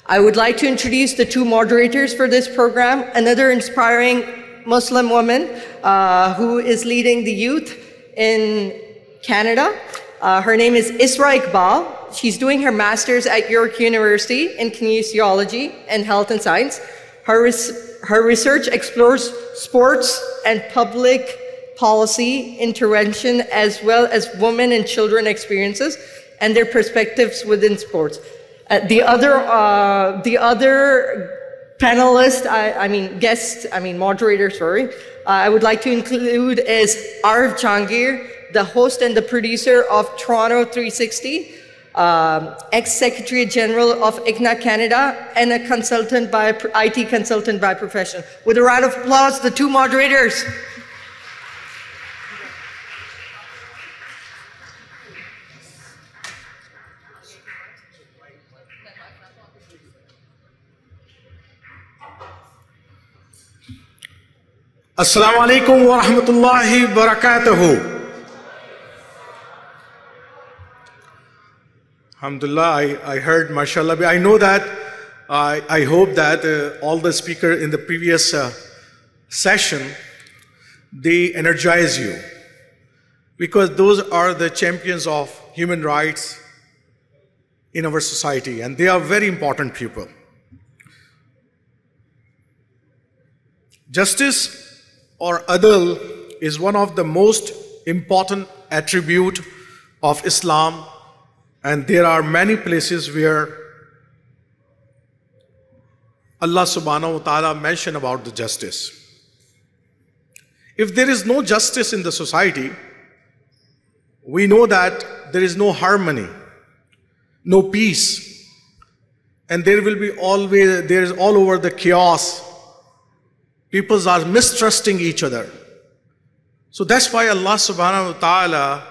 I would like to introduce the two moderators for this program, another inspiring Muslim woman who is leading the youth in Canada. Her name is Isra Iqbal. She's doing her master's at York University in kinesiology and health and science. Her research explores sports and public policy intervention, as well as women and children experiences and their perspectives within sports. The other panelist, moderator, sorry, I would like to include is Arif Jahangir, the host and the producer of Toronto 360, ex-Secretary General of ICNA Canada, and a consultant IT consultant by profession. With a round of applause, the two moderators. Assalamu alaikum wa rahmatullahi wa barakatuhu. Alhamdulillah, I heard, mashallah. I know that, I hope that all the speakers in the previous session, they energize you. Because those are the champions of human rights in our society, and they are very important people. Justice or adl is one of the most important attributes of Islam, and there are many places where Allah subhanahu wa ta'ala mentioned about the justice. If there is no justice in the society, we know that there is no harmony, no peace, and there is all over the chaos. People are mistrusting each other. So that's why Allah subhanahu wa ta'ala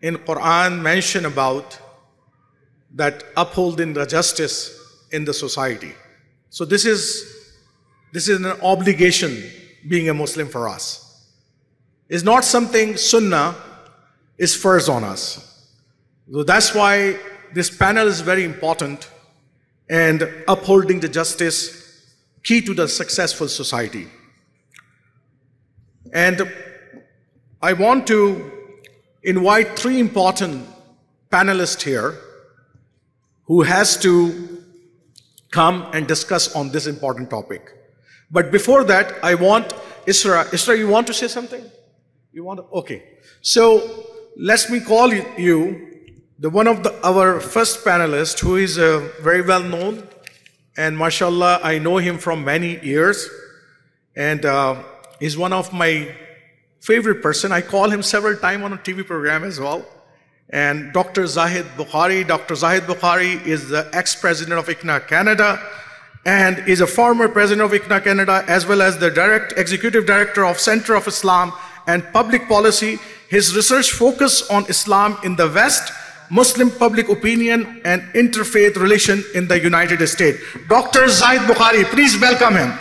in Quran mentioned about that upholding the justice in the society. So this is an obligation being a Muslim for us. It's not something sunnah is first on us. So that's why this panel is very important, and upholding the justice key to the successful society. And I want to invite three important panelists here who has to come and discuss on this important topic. But before that, I want Isra, you want to say something? You want to? Okay. So let me call you one of our first panelists, who is very well known. And mashallah, I know him from many years, and he's one of my favorite person. I call him several times on a TV program as well. And Dr. Zahid Bukhari. Dr. Zahid Bukhari is the ex-president of ICNA Canada, and is a former president of ICNA Canada, as well as the executive director of Center of Islam and Public Policy. His research focus on Islam in the West, Muslim public opinion, and interfaith relation in the United States. Dr. Zahid Bukhari, please welcome him.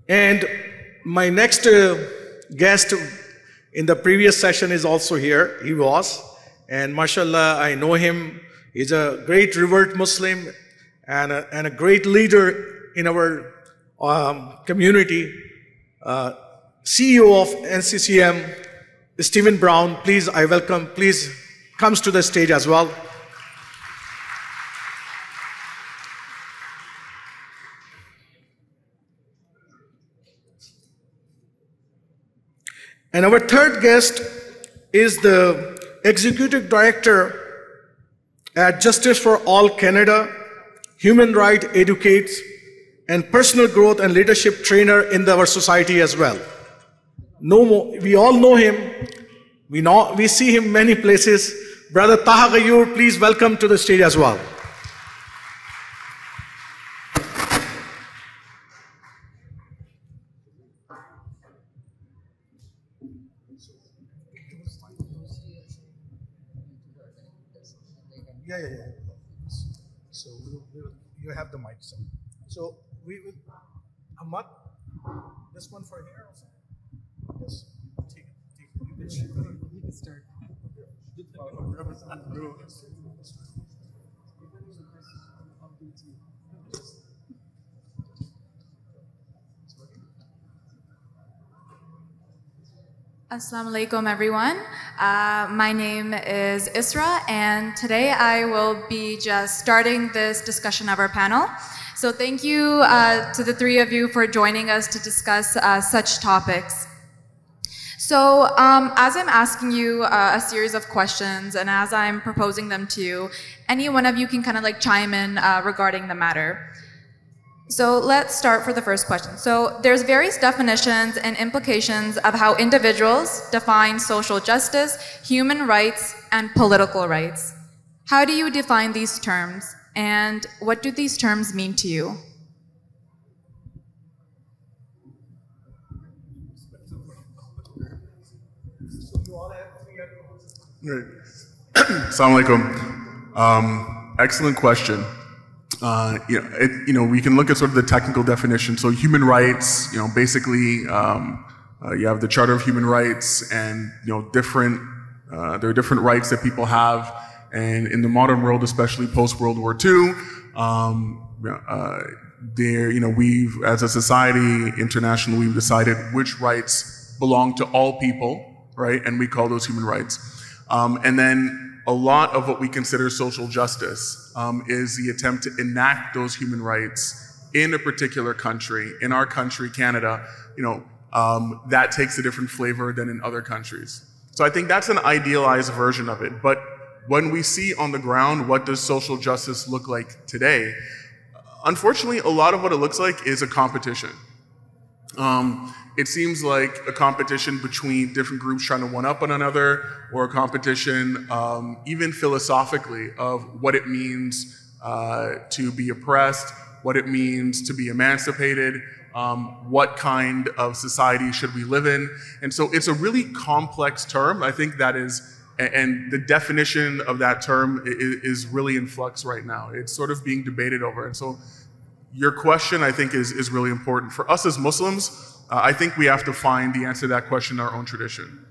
And my next guest in the previous session is also here. He was, and mashallah, I know him. He's a great revered Muslim and a great leader in our community. CEO of NCCM, Stephen Brown, please, I welcome, please comes to the stage as well. And our third guest is the Executive Director at Justice for All Canada, Human Rights Advocates, and personal growth and leadership trainer in our society as well. We all know him. We see him many places. Brother Taha Ghayur, please welcome to the stage as well. Yeah. So you have the mic, sir. So we will, Ahmad, this one for here also? Yes, take it. You can share. Assalamu alaikum, everyone. My name is Isra, and today I will be just starting this discussion of our panel. So thank you to the three of you for joining us to discuss such topics. So as I'm asking you a series of questions, and as I'm proposing them to you, any one of you can kind of like chime in regarding the matter. So let's start for the first question. So there's various definitions and implications of how individuals define social justice, human rights, and political rights. How do you define these terms, and what do these terms mean to you? Great. Assalamu alaikum. Excellent question. We can look at sort of the technical definition. So human rights, basically, you have the Charter of Human Rights, and there are different rights that people have. And in the modern world, especially post World War II, we've, as a society, internationally, we've decided which rights belong to all people, right? And we call those human rights. And then a lot of what we consider social justice is the attempt to enact those human rights in a particular country. In our country, Canada, that takes a different flavor than in other countries. So I think that's an idealized version of it. But when we see on the ground, what does social justice look like today? Unfortunately, a lot of what it looks like is a competition. It seems like a competition between different groups trying to one-up one another, or a competition, even philosophically, of what it means to be oppressed, what it means to be emancipated, what kind of society should we live in. And so it's a really complex term. I think that is, and the definition of that term is really in flux right now. It's sort of being debated over. And so your question, I think, is really important. For us as Muslims, I think we have to find the answer to that question in our own tradition.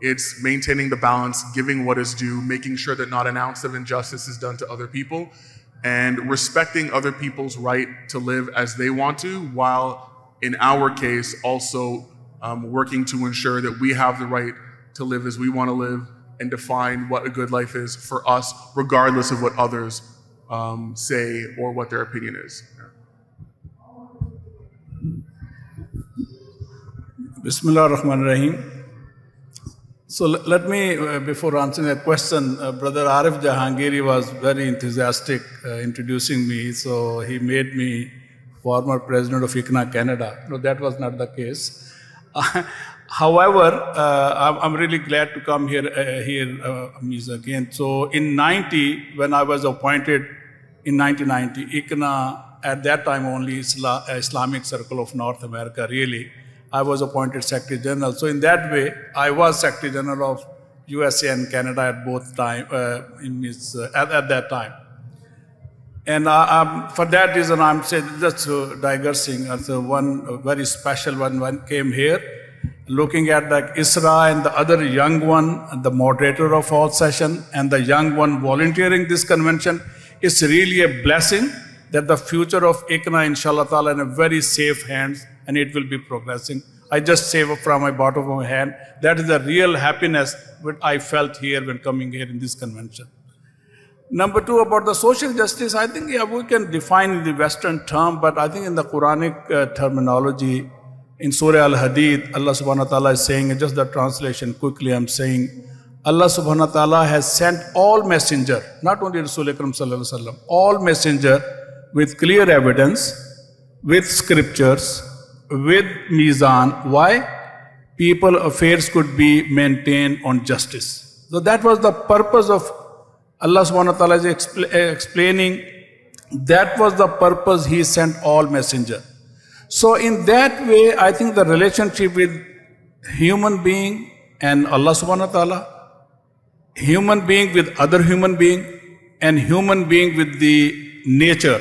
It's maintaining the balance, giving what is due, making sure that not an ounce of injustice is done to other people, and respecting other people's right to live as they want to, while in our case also working to ensure that we have the right to live as we want to live and define what a good life is for us, regardless of what others say or what their opinion is. Bismillah ar-Rahman ar-Rahim. So let me, before answering that question, Brother Arif Jahangiri was very enthusiastic introducing me. So he made me former president of ICNA Canada. No, that was not the case. However, I'm really glad to come here again. So in 90, when I was appointed in 1990, ICNA, at that time only Islamic Circle of North America, really, I was appointed Secretary General. So in that way, I was Secretary General of USA and Canada at both time, at that time. And for that reason, I'm saying, just digressing, so one very special one came here, looking at like Isra and the other young one, the moderator of all session, and the young one volunteering this convention. It's really a blessing that the future of ICNA, inshallah ta'ala, in a very safe hands, and it will be progressing. I just say from my bottom of my hand, that is the real happiness that I felt here when coming here in this convention. Number two, about the social justice, I think we can define in the Western term, but I think in the Quranic terminology, in Surah Al-Hadid, Allah subhanahu wa ta'ala is saying, just the translation quickly I'm saying, Allah subhanahu wa ta'ala has sent all messenger, not only Rasul Akram sallallahu alaihi wasallam, all messenger with clear evidence, with scriptures, with mizan. Why? People affairs could be maintained on justice. So that was the purpose of Allah subhanahu wa ta'ala is explaining. That was the purpose He sent all messenger. So in that way, I think the relationship with human being and Allah subhanahu wa ta'ala, human being with other human being, and human being with the nature.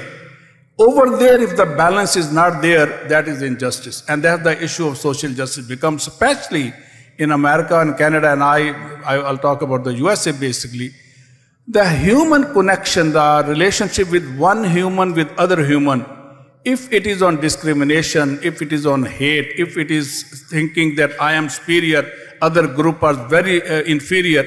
Over there, if the balance is not there, that is injustice. And that's the issue of social justice becomes, especially in America and Canada, and I'll talk about the USA basically, the human connection, the relationship with one human with other human, if it is on discrimination, if it is on hate, if it is thinking that I am superior, other group are very inferior,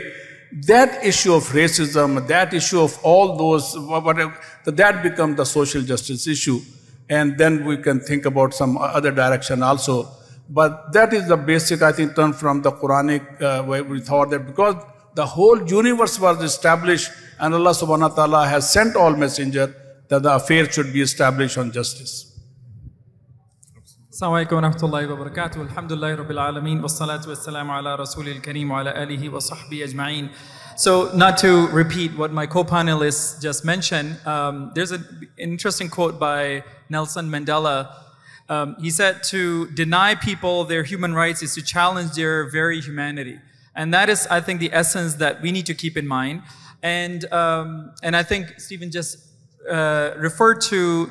that issue of racism, that issue of all those, whatever, that becomes the social justice issue. And then we can think about some other direction also. But that is the basic, I think, term from the Quranic where we thought that because the whole universe was established and Allah subhanahu wa ta'ala has sent all messenger, that the affair should be established on justice. Assalamu alaikum wa rahmatullahi wa barakatuh. Alhamdulillahi rabbil alameen. Wassalatu wassalamu ala rasulil kareem wa ala alihi wa sahbihi ajma'een. So not to repeat what my co-panelists just mentioned, there's an interesting quote by Nelson Mandela. He said to deny people their human rights is to challenge their very humanity. And that is, I think, the essence that we need to keep in mind. And I think Stephen just referred to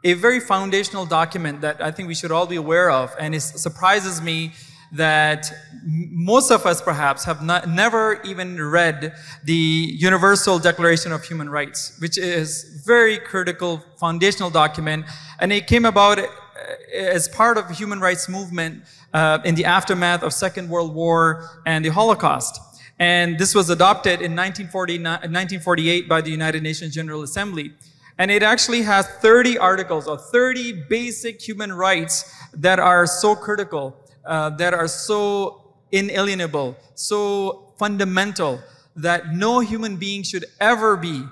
a very foundational document that I think we should all be aware of. And it surprises me that most of us perhaps have never even read the Universal Declaration of Human Rights, which is very critical, foundational document. And it came about as part of the human rights movement in the aftermath of Second World War and the Holocaust. And this was adopted in 1948 by the United Nations General Assembly. And it actually has 30 articles or 30 basic human rights that are so critical, that are so inalienable, so fundamental, that no human being should ever be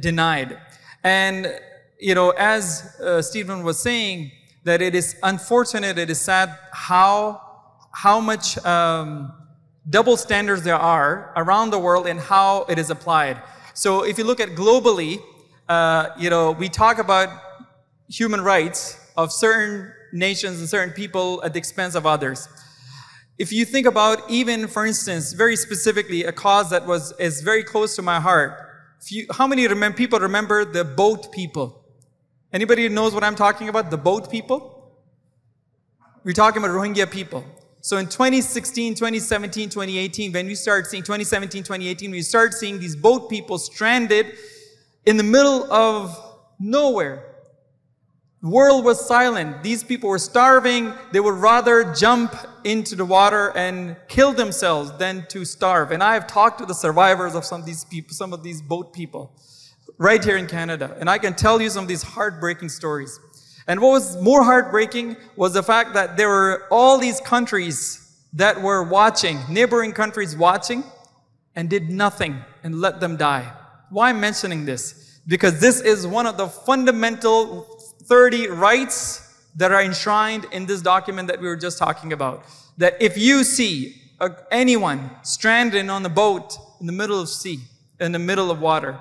denied. And, you know, as Stephen was saying, that it is unfortunate, it is sad how much double standards there are around the world and how it is applied. So if you look at globally, you know, we talk about human rights of certain nations and certain people at the expense of others. If you think about even, for instance, very specifically, a cause that is very close to my heart. How many people remember the boat people? Anybody knows what I'm talking about? The boat people? We're talking about Rohingya people. So in 2016, 2017, 2018, when we started seeing, 2017, 2018, we started seeing these boat people stranded in the middle of nowhere. The world was silent. These people were starving. They would rather jump into the water and kill themselves than to starve. And I have talked to the survivors of some of these people, some of these boat people, right here in Canada. And I can tell you some of these heartbreaking stories. And what was more heartbreaking was the fact that there were all these countries that were watching, neighboring countries watching, and did nothing and let them die. Why am I mentioning this? Because this is one of the fundamental 30 rights that are enshrined in this document that we were just talking about. That if you see anyone stranded on a boat in the middle of sea, in the middle of water,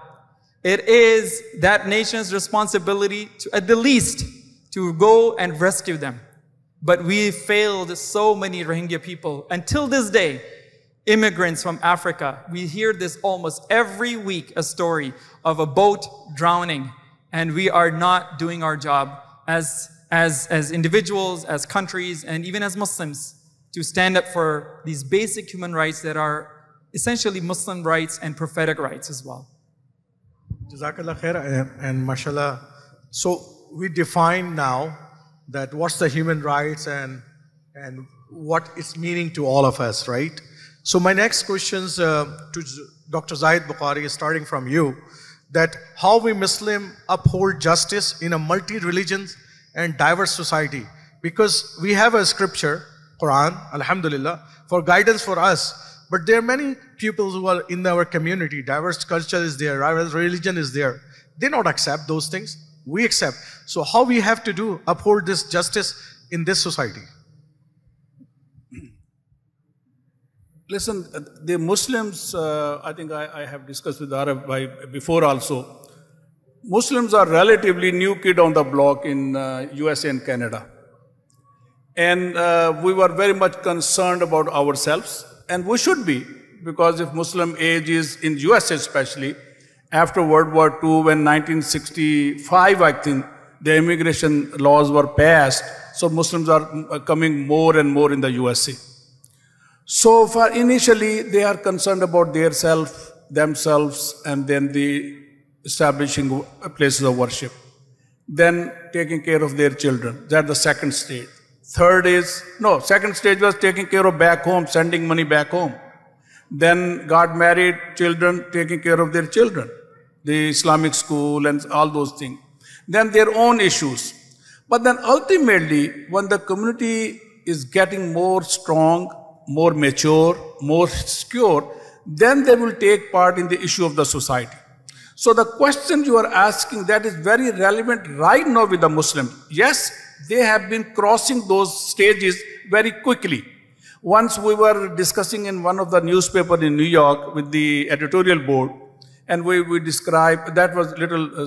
it is that nation's responsibility to, at the least, to go and rescue them. But we failed so many Rohingya people. Until this day, immigrants from Africa, we hear this almost every week, a story of a boat drowning. And we are not doing our job as individuals, as countries, and even as Muslims to stand up for these basic human rights that are essentially Muslim rights and prophetic rights as well. Jazakallah khair and mashallah. So we define now that what's the human rights and what it's meaning to all of us, right? So my next questions to Dr. Zahid Bukhari is starting from you, that how we Muslim uphold justice in a multi-religion and diverse society. Because we have a scripture, Quran, alhamdulillah, for guidance for us. But there are many people who are in our community, diverse culture is there, diverse religion is there. They don't accept those things. We accept. So how we have to do, uphold this justice in this society? Listen, the Muslims, I think I have discussed with Arif before also. Muslims are relatively new kid on the block in USA and Canada. And we were very much concerned about ourselves. And we should be, because if Muslim age is, in USA especially, after World War II, when 1965, I think, the immigration laws were passed, so Muslims are coming more and more in the USA. So for initially, they are concerned about themselves, and then the establishing places of worship. Then taking care of their children. That's the second stage. Second stage was taking care of back home, sending money back home. Then got married, children, taking care of their children. The Islamic school and all those things. Then their own issues. But then ultimately, when the community is getting more strong, more mature, more secure, then they will take part in the issue of the society. So the question you are asking, that is very relevant right now with the Muslims. Yes, they have been crossing those stages very quickly. Once we were discussing in one of the newspapers in New York with the editorial board, and we described, that was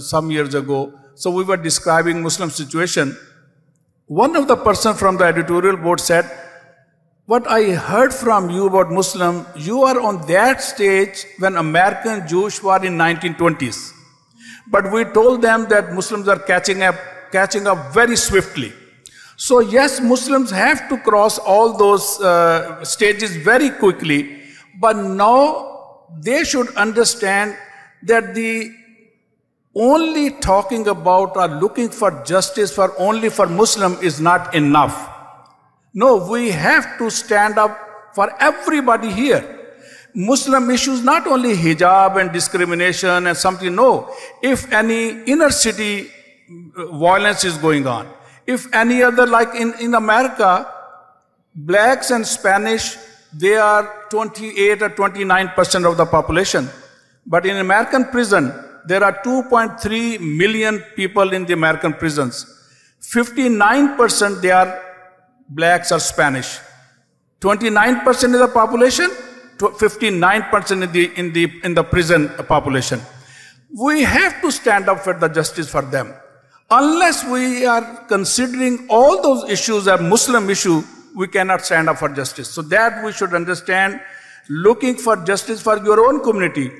some years ago, so we were describing Muslim situation. One of the person from the editorial board said, what I heard from you about Muslim, you are on that stage when American Jews were in 1920s. But we told them that Muslims are catching up very swiftly. So yes, Muslims have to cross all those stages very quickly, but now they should understand that the only talking about or looking for justice only for Muslim is not enough. No, we have to stand up for everybody here. Muslim issues, not only hijab and discrimination and something, no. If any inner city violence is going on, if any other, like in America, blacks and Spanish, they are 28 or 29% of the population. But in American prison, there are 2.3 million people in the American prisons. 59% they are blacks or Spanish. 29% of the population, 59% in the prison population. We have to stand up for the justice for them. Unless we are considering all those issues as Muslim issue, we cannot stand up for justice. So that we should understand, looking for justice for your own community.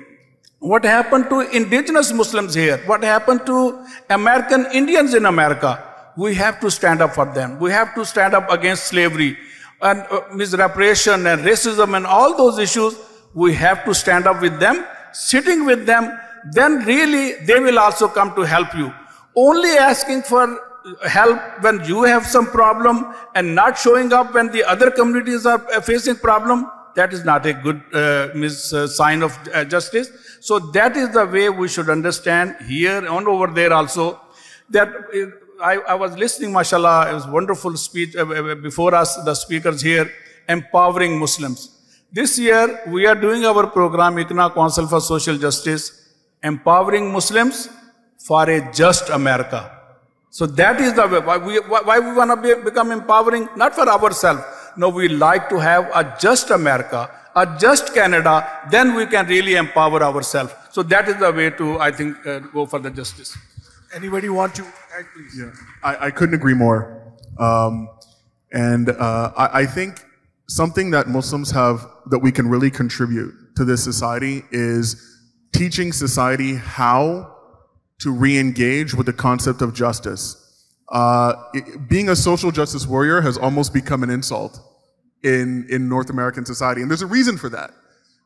What happened to indigenous Muslims here? What happened to American Indians in America? We have to stand up for them. We have to stand up against slavery and misrepresentation and racism and all those issues. We have to stand up with them, sitting with them, then really they will also come to help you. Only asking for help when you have some problem and not showing up when the other communities are facing problem, that is not a good sign of justice. So that is the way we should understand here and over there also. That I was listening, mashallah, it was a wonderful speech before us, the speakers here, empowering Muslims. This year, we are doing our program, ICNA Council for Social Justice, empowering Muslims for a just America. So that is the way, why we want to become empowering, not for ourselves. No, we like to have a just America, a just Canada, then we can really empower ourselves. So that is the way to, I think, go for the justice. Anybody want to add, please? Yeah, I couldn't agree more. I think something that Muslims have, that we can really contribute to this society is teaching society how to re-engage with the concept of justice. Being a social justice warrior has almost become an insult in North American society, and there's a reason for that,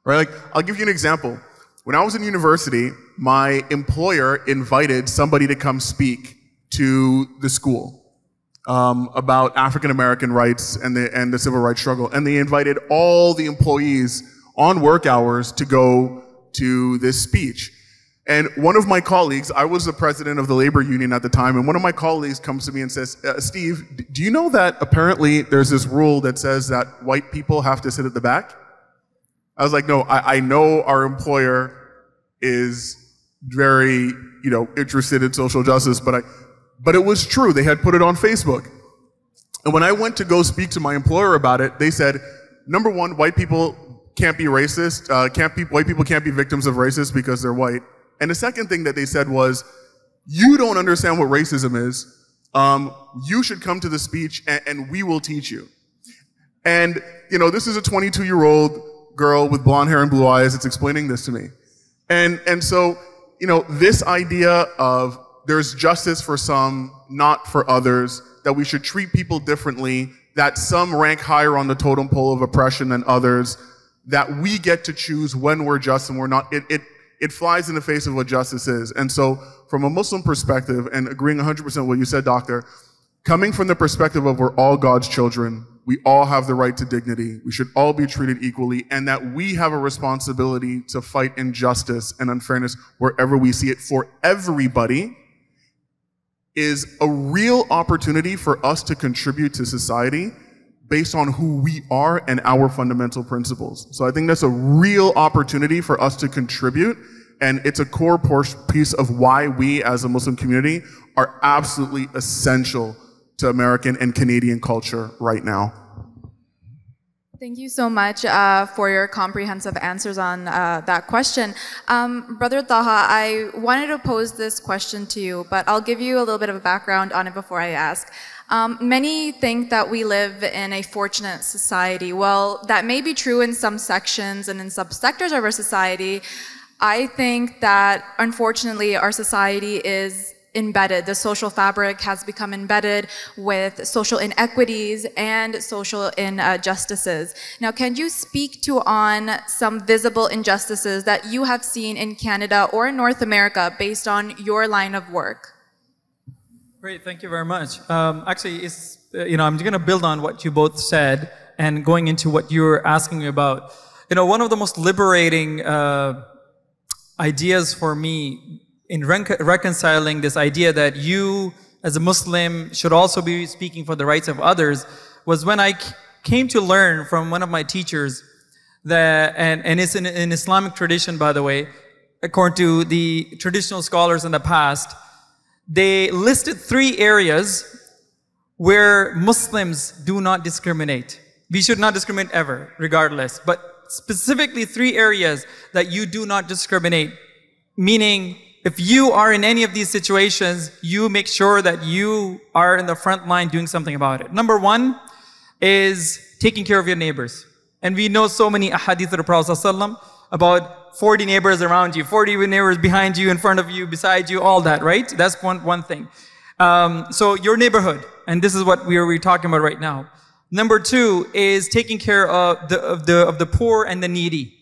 right? Like, I'll give you an example. When I was in university, my employer invited somebody to come speak to the school about African American rights and the civil rights struggle, and they invited all the employees on work hours to go to this speech. And one of my colleagues, I was the president of the labor union at the time, and one of my colleagues comes to me and says, Steve, do you know that apparently there's this rule that says that white people have to sit at the back? I was like, no, I know our employer is very, interested in social justice, but it was true. They had put it on Facebook. And when I went to go speak to my employer about it, they said, number one, white people can't be racist. White people can't be victims of racism because they're white. And the second thing that they said was, you don't understand what racism is. You should come to the speech and we will teach you. And, this is a 22-year-old girl with blonde hair and blue eyes that's explaining this to me. And so, this idea of there's justice for some, not for others, that we should treat people differently, that some rank higher on the totem pole of oppression than others, that we get to choose when we're just and we're not. It flies in the face of what justice is. And so from a Muslim perspective, and agreeing 100% with what you said, Doctor, coming from the perspective of we're all God's children, we all have the right to dignity, we should all be treated equally, and that we have a responsibility to fight injustice and unfairness wherever we see it for everybody, is a real opportunity for us to contribute to society based on who we are and our fundamental principles. So I think that's a real opportunity for us to contribute, and it's a core piece of why we as a Muslim community are absolutely essential to American and Canadian culture right now. Thank you so much for your comprehensive answers on that question. Brother Taha, I wanted to pose this question to you, but I'll give you a little bit of a background on it before I ask. Many think that we live in a fortunate society. Well, that may be true in some sections and in some sectors of our society. I think that, unfortunately, our society is embedded. The social fabric has become embedded with social inequities and social injustices. Now, can you speak on some visible injustices that you have seen in Canada or in North America based on your line of work? Great, thank you very much. Actually, I'm going to build on what you both said and going into what you were asking me about. One of the most liberating ideas for me in reconciling this idea that you, as a Muslim, should also be speaking for the rights of others was when I came to learn from one of my teachers that, and it's in Islamic tradition, by the way, according to the traditional scholars in the past, they listed 3 areas where Muslims do not discriminate. We should not discriminate ever, regardless, but specifically 3 areas that you do not discriminate, meaning if you are in any of these situations, you make sure that you are in the front line doing something about it. Number 1 is taking care of your neighbors. And we know so many ahadith of the Prophet ﷺ about 40 neighbors around you, 40 neighbors behind you, in front of you, beside you, all that, right? That's one thing. So your neighborhood, and this is what we're talking about right now. Number 2 is taking care of the poor and the needy.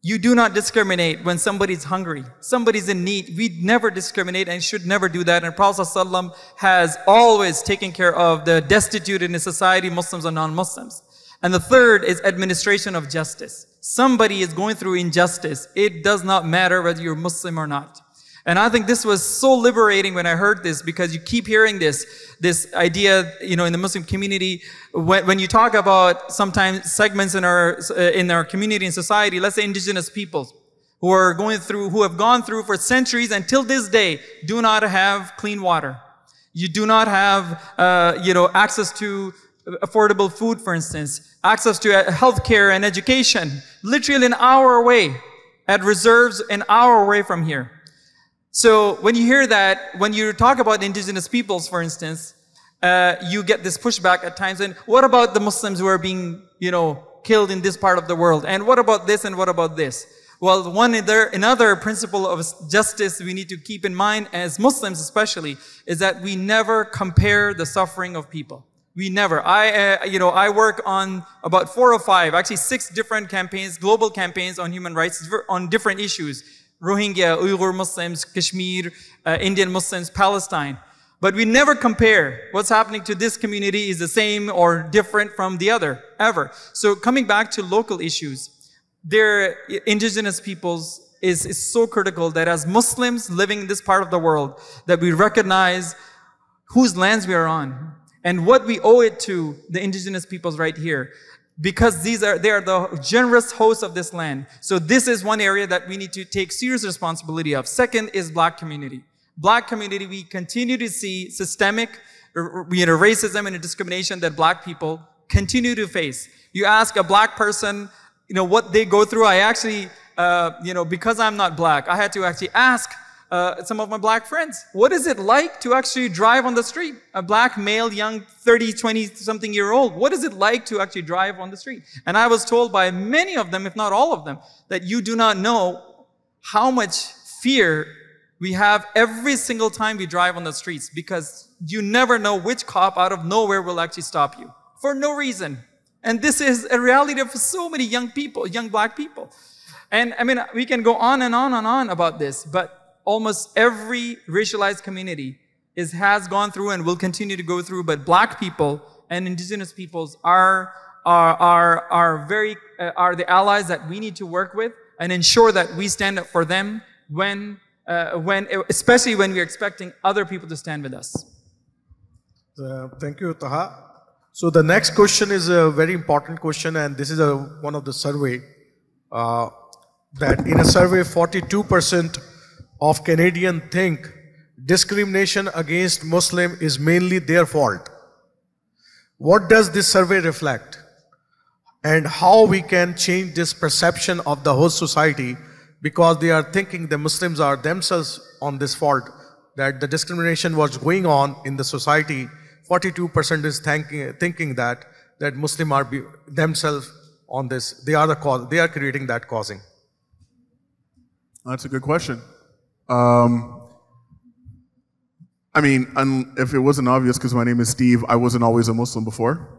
You do not discriminate when somebody's hungry, somebody's in need. We never discriminate and should never do that. And Prophet ﷺ has always taken care of the destitute in his society, Muslims and non-Muslims. And the 3rd is administration of justice. Somebody is going through injustice. It does not matter whether you're Muslim or not. And I think this was so liberating when I heard this, because you keep hearing this idea, in the Muslim community, when you talk about sometimes segments in our community and society, let's say indigenous peoples, who have gone through for centuries and till this day do not have clean water. You do not have, access to affordable food, for instance, access to healthcare and education, literally an hour away, at reserves an hour away from here. So when you hear that, when you talk about indigenous peoples, for instance, you get this pushback at times. And what about the Muslims who are being, killed in this part of the world? And what about this and what about this? Well, another principle of justice we need to keep in mind as Muslims especially is that we never compare the suffering of people. We never. I work on about 4 or 5, actually 6 different campaigns, global campaigns on human rights on different issues. Rohingya, Uyghur Muslims, Kashmir, Indian Muslims, Palestine. But we never compare what's happening to this community is the same or different from the other, ever. So coming back to local issues, indigenous peoples is so critical that as Muslims living in this part of the world, that we recognize whose lands we are on and what we owe it to the indigenous peoples right here. Because they are the generous hosts of this land. So this is one area that we need to take serious responsibility of. Second is Black community. Black community, we continue to see systemic racism and discrimination that Black people continue to face. You ask a Black person, what they go through. I actually, because I'm not Black, I had to actually ask some of my Black friends, what is it like to actually drive on the street? A Black male, young, 30, 20-something year old, what is it like to actually drive on the street? And I was told by many of them, if not all of them, that you do not know how much fear we have every single time we drive on the streets, because you never know which cop out of nowhere will actually stop you for no reason. And this is a reality for so many young people, young black people. And I mean, we can go on and on and on about this, but almost every racialized community has gone through and will continue to go through, but black people and indigenous peoples are the allies that we need to work with and ensure that we stand up for them especially when we're expecting other people to stand with us. Thank you, Taha. So the next question is a very important question, and this is one of the survey that in a survey 42% of Canadians think discrimination against Muslim is mainly their fault. What does this survey reflect? And how we can change this perception of the whole society, because they are thinking the Muslims are themselves on this fault, that the discrimination was going on in the society. 42% is thinking that Muslims are themselves on this. They are the cause. They are creating that causing. That's a good question. I mean, if it wasn't obvious, because my name is Steve, I wasn't always a Muslim before.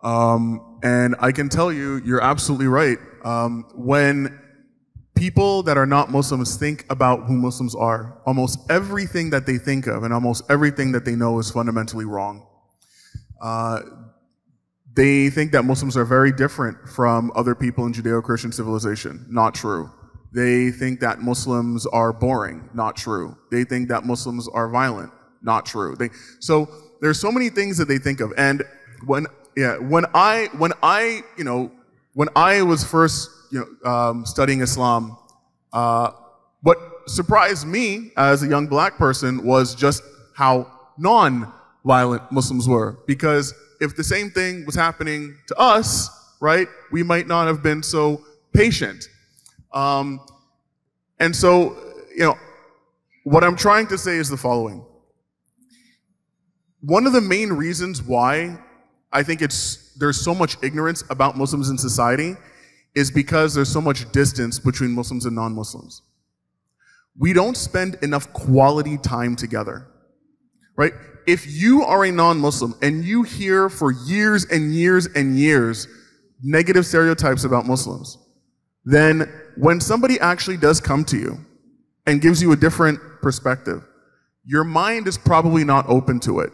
And I can tell you, you're absolutely right. When people that are not Muslims think about who Muslims are, almost everything that they think of and almost everything that they know is fundamentally wrong. They think that Muslims are very different from other people in Judeo-Christian civilization. Not true. They think that Muslims are boring. Not true. They think that Muslims are violent. Not true. So there's so many things that they think of. And when I was first studying Islam, what surprised me as a young black person was just how non-violent Muslims were. Because if the same thing was happening to us, right, we might not have been so patient. And so, what I'm trying to say is the following. One of the main reasons why I think there's so much ignorance about Muslims in society is because there's so much distance between Muslims and non-Muslims. We don't spend enough quality time together, right? If you are a non-Muslim and you hear for years and years and years negative stereotypes about Muslims, then when somebody actually does come to you and gives you a different perspective, your mind is probably not open to it.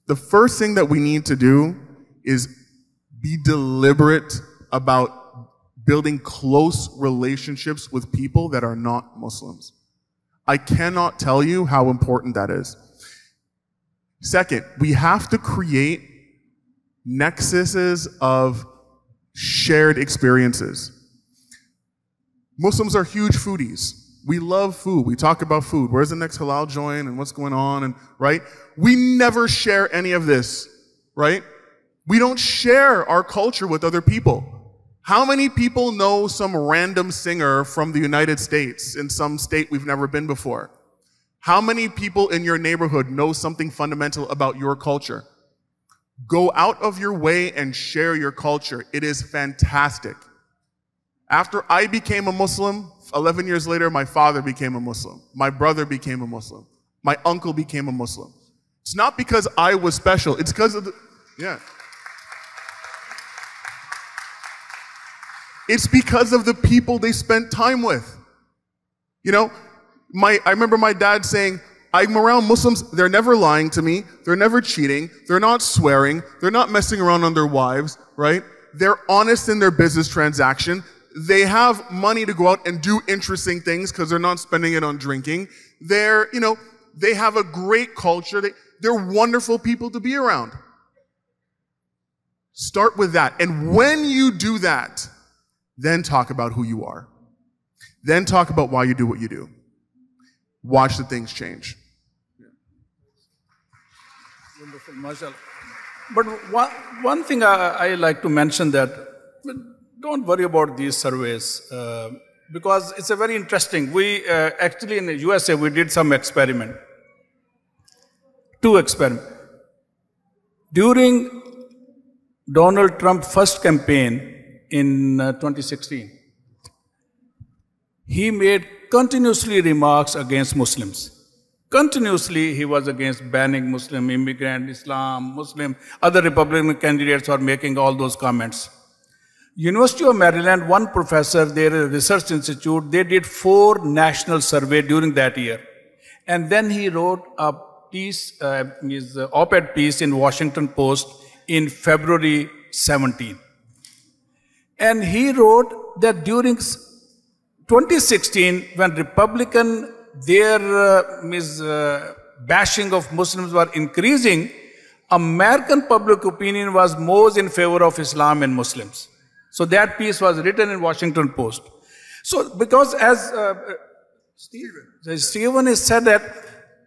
The first thing that we need to do is be deliberate about building close relationships with people that are not Muslims. I cannot tell you how important that is. Second, we have to create nexuses of shared experiences. Muslims are huge foodies. We love food. We talk about food. Where's the next halal joint and what's going on, and right? We never share any of this, right? We don't share our culture with other people. How many people know some random singer from the United States in some state we've never been before? How many people in your neighborhood know something fundamental about your culture? Go out of your way and share your culture. It is fantastic. After I became a Muslim, 11 years later, my father became a Muslim. My brother became a Muslim. My uncle became a Muslim. It's not because I was special. It's because of It's because of the people they spent time with. I remember my dad saying, I'm around Muslims, they're never lying to me, they're never cheating, they're not swearing, they're not messing around on their wives, right? They're honest in their business transaction. They have money to go out and do interesting things because they're not spending it on drinking. They have a great culture. They're wonderful people to be around. Start with that. And when you do that, then talk about who you are. Then talk about why you do what you do. Watch the things change. Wonderful, mashallah. But one thing I like to mention that don't worry about these surveys because it's a very interesting. We actually in the USA we did some experiment. 2 experiments. During Donald Trump's first campaign in 2016, he made continuously remarks against Muslims. Continuously, he was against banning Muslim, immigrant, Islam, Muslim. Other Republican candidates were making all those comments. University of Maryland, one professor, their research institute, they did 4 national surveys during that year. And then he wrote a piece, his op-ed piece in Washington Post in February 17. And he wrote that during 2016, when Republican, their bashing of Muslims were increasing, American public opinion was more in favor of Islam and Muslims. So that piece was written in Washington Post. So because as Stephen has said that,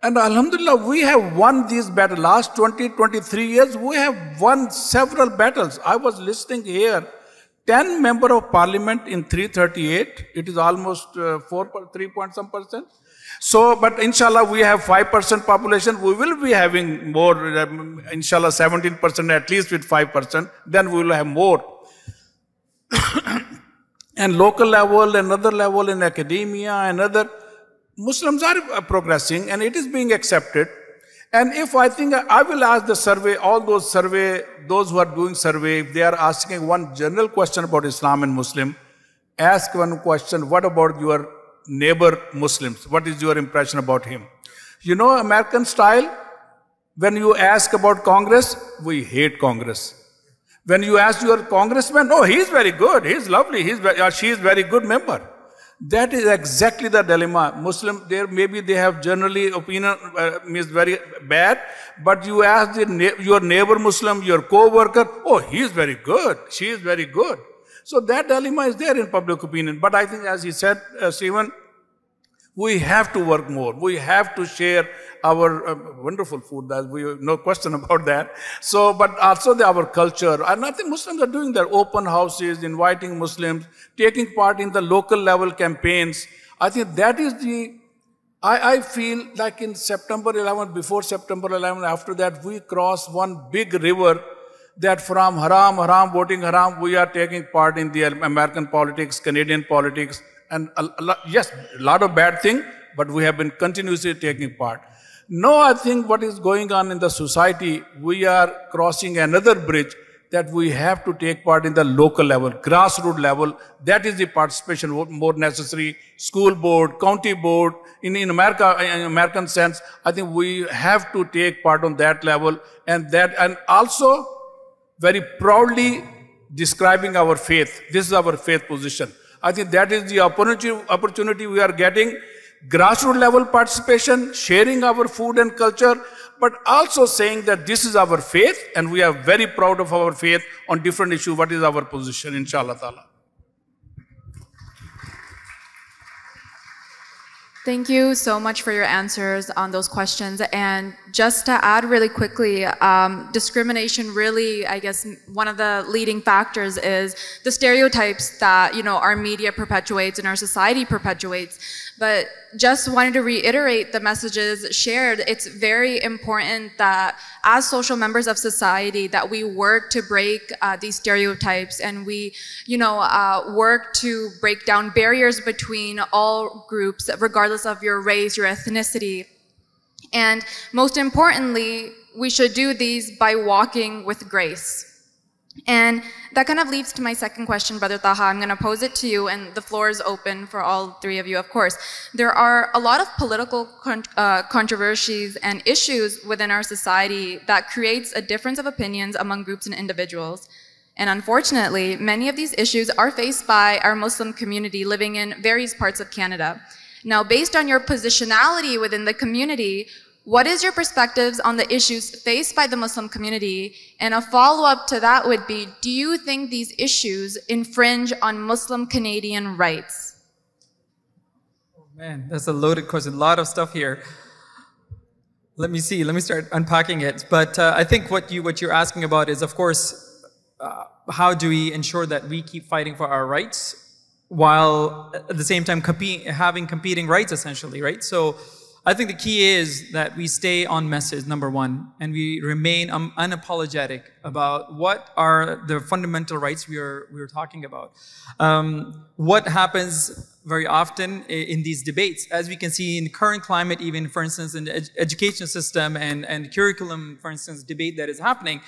and Alhamdulillah, we have won these battles. Last 20, 23 years, we have won several battles. I was listening here, 10 member of parliament in 338. It is almost 3 point some percent. So, but inshallah, we have 5% population. We will be having more, inshallah, 17% at least with 5%. Then we will have more. And local level, another level in academia, and other Muslims are progressing, and it is being accepted. And if I think I will ask the survey, all those survey, those who are doing survey, if they are asking one general question about Islam and Muslim, ask one question: what about your neighbor Muslims? What is your impression about him? You know, American style, when you ask about Congress, we hate Congress. When you ask your congressman, oh, he's very good, he's lovely, she is very good member. That is exactly the dilemma. Muslim, there maybe they have generally opinion is very bad, but you ask your neighbor Muslim, your co-worker, oh, he is very good, she is very good. So that dilemma is there in public opinion. But I think, as he said, Stephen, we have to work more. We have to share our wonderful food. No question about that. So, but also our culture. And I think Muslims are doing their open houses, inviting Muslims, taking part in the local level campaigns. I think that is I feel like in September 11, before September 11, after that, we crossed one big river that from haram, voting haram, we are taking part in the American politics, Canadian politics, and yes, a lot of bad things, but we have been continuously taking part. Now I think what is going on in the society, we are crossing another bridge that we have to take part in the local level, grassroots level. That is the participation more necessary. School board, county board, in America, in American sense, I think we have to take part on that level, and also very proudly describing our faith. This is our faith position. I think that is the opportunity we are getting. Grassroots level participation, sharing our food and culture, but also saying that this is our faith and we are very proud of our faith on different issues. What is our position, inshallah ta'ala. Thank you so much for your answers on those questions. And just to add really quickly, discrimination really, I guess, one of the leading factors is the stereotypes that, our media perpetuates and our society perpetuates. But just wanted to reiterate the messages shared. It's very important that as social members of society that we work to break these stereotypes, and we, work to break down barriers between all groups, regardless of your race, your ethnicity. And most importantly, we should do these by walking with grace. And that kind of leads to my second question, Brother Taha. I'm going to pose it to you, and the floor is open for all three of you, of course. There are a lot of political controversies and issues within our society that creates a difference of opinions among groups and individuals. And unfortunately, many of these issues are faced by our Muslim community living in various parts of Canada. Now, based on your positionality within the community, what is your perspectives on the issues faced by the Muslim community? And a follow-up to that would be, do you think these issues infringe on Muslim Canadian rights? Oh man, that's a loaded question. A lot of stuff here. Let me start unpacking it. But I think what you're asking about is, of course, how do we ensure that we keep fighting for our rights while at the same time having competing rights, essentially, right? So I think the key is that we stay on message, number one, and we remain unapologetic about what are the fundamental rights we are talking about. What happens very often in these debates, as we can see in the current climate, even for instance in the education system and curriculum, for instance, debate that is happening,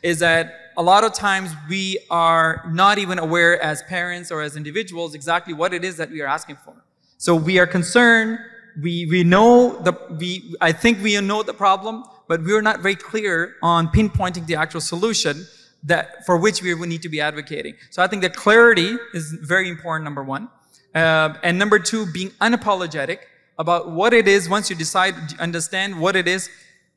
is that a lot of times we are not even aware as parents or as individuals exactly what it is that we are asking for. So we are concerned, I think we know the problem, but we are not very clear on pinpointing the actual solution for which we need to be advocating. So I think that clarity is very important, number one. And number two, being unapologetic about what it is once you decide to understand what it is.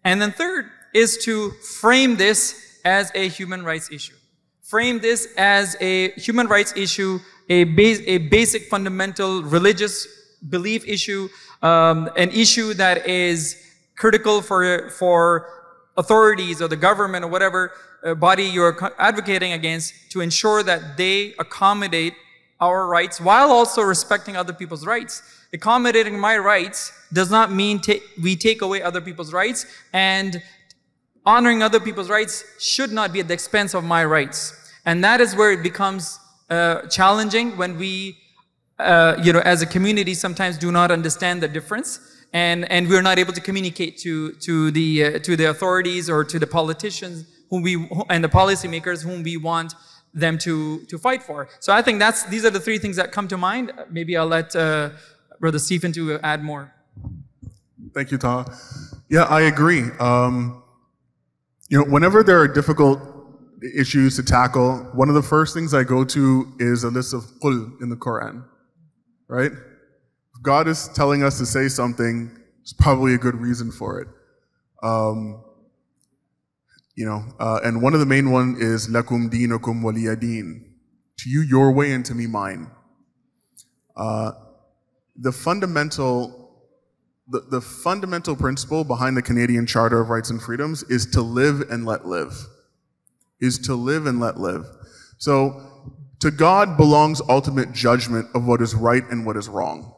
And then third is to frame this as a human rights issue. Frame this as a human rights issue, a basic fundamental religious belief issue, an issue that is critical for authorities or the government or whatever body you're advocating against to ensure that they accommodate our rights while also respecting other people's rights. Accommodating my rights does not mean we take away other people's rights, and honoring other people's rights should not be at the expense of my rights. And that is where it becomes challenging when we, as a community sometimes do not understand the difference, and we're not able to communicate to the authorities or to the politicians and the policymakers whom we want them to fight for. So I think these are the three things that come to mind. Maybe I'll let Brother Stephen to add more. Thank you, Taha. Yeah, I agree. Whenever there are difficult issues to tackle, one of the first things I go to is a list of qul in the Quran, right? If God is telling us to say something, there's probably a good reason for it. And one of the main one is lakum dinukum waliya din. To you your way and to me mine. The fundamental principle behind the Canadian Charter of Rights and Freedoms is to live and let live. So to God belongs ultimate judgment of what is right and what is wrong.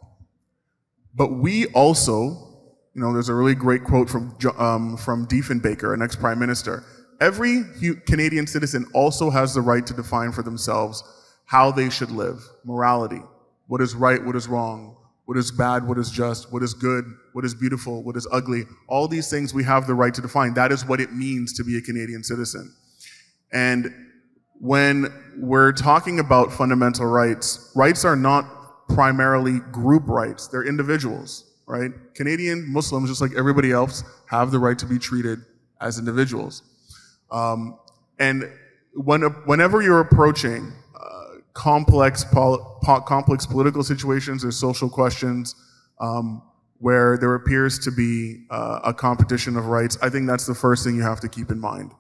But we also, there's a really great quote from Diefenbaker, an ex-prime minister. Every Canadian citizen also has the right to define for themselves how they should live. Morality, what is right, what is wrong, what is bad, what is just, what is good, what is beautiful, what is ugly. All these things we have the right to define. That is what it means to be a Canadian citizen. And when we're talking about fundamental rights, rights are not primarily group rights. They're individuals, right? Canadian Muslims, just like everybody else, have the right to be treated as individuals. And whenever you're approaching complex political situations or social questions where there appears to be a competition of rights, I think that's the first thing you have to keep in mind.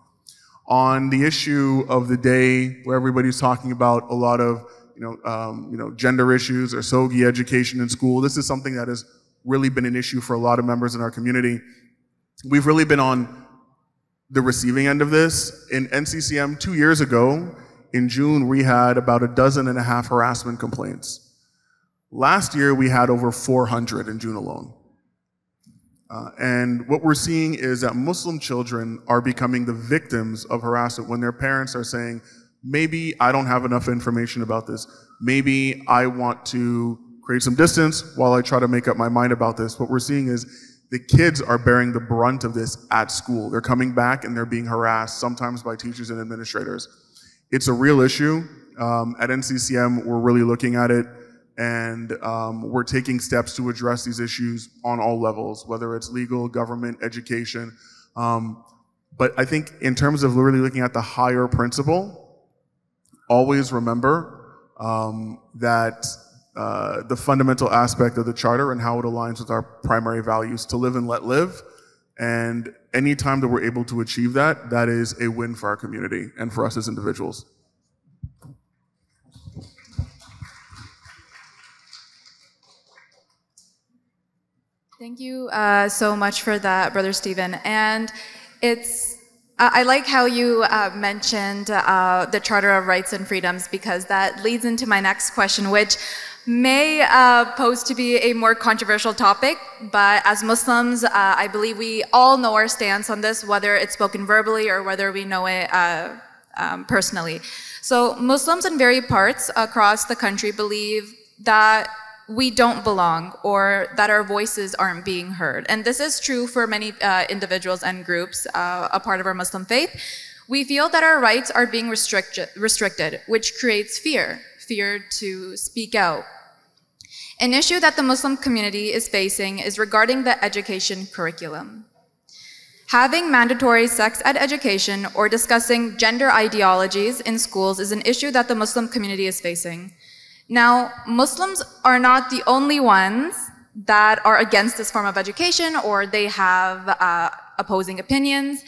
On the issue of the day where everybody's talking about a lot of gender issues or SOGI education in school, this is something that has really been an issue for a lot of members in our community. We've really been on the receiving end of this. In NCCM 2 years ago, in June, we had about 12.5 harassment complaints. Last year, we had over 400 in June alone. And what we're seeing is that Muslim children are becoming the victims of harassment when their parents are saying, maybe I don't have enough information about this. Maybe I want to create some distance while I try to make up my mind about this. What we're seeing is the kids are bearing the brunt of this at school. They're coming back and they're being harassed, sometimes by teachers and administrators. It's a real issue. At NCCM, we're really looking at it, and we're taking steps to address these issues on all levels, whether it's legal, government, education. But I think in terms of really looking at the higher principle, always remember that the fundamental aspect of the Charter and how it aligns with our primary values, to live and let live. And any time that we're able to achieve that, that is a win for our community and for us as individuals. Thank you so much for that, Brother Stephen. And I like how you mentioned the Charter of Rights and Freedoms, because that leads into my next question, which may pose to be a more controversial topic, but as Muslims, I believe we all know our stance on this, whether it's spoken verbally or whether we know it personally. So Muslims in various parts across the country believe that we don't belong or that our voices aren't being heard. And this is true for many individuals and groups a part of our Muslim faith. We feel that our rights are being restricted, which creates fear to speak out. An issue that the Muslim community is facing is regarding the education curriculum. Having mandatory sex ed education or discussing gender ideologies in schools is an issue that the Muslim community is facing. Now, Muslims are not the only ones that are against this form of education or they have opposing opinions.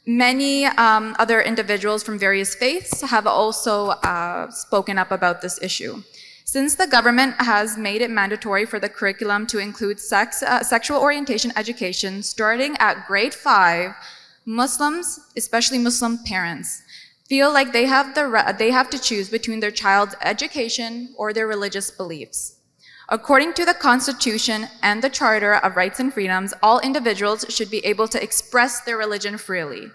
Many other individuals from various faiths have also spoken up about this issue. Since the government has made it mandatory for the curriculum to include sexual orientation education starting at grade 5, Muslims, especially Muslim parents, feel like they have to choose between their child's education or their religious beliefs. According to the Constitution and the Charter of Rights and Freedoms, all individuals should be able to express their religion freely.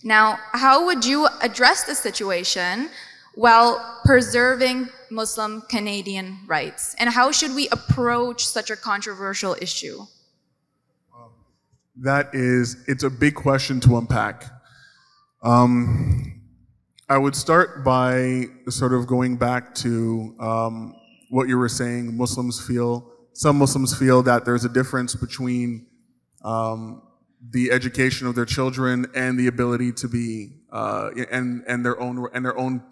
Now, how would you address this situation while preserving Muslim Canadian rights? And how should we approach such a controversial issue? It's a big question to unpack. I would start by sort of going back to what you were saying. Some Muslims feel that there's a difference between the education of their children and the ability to be and their own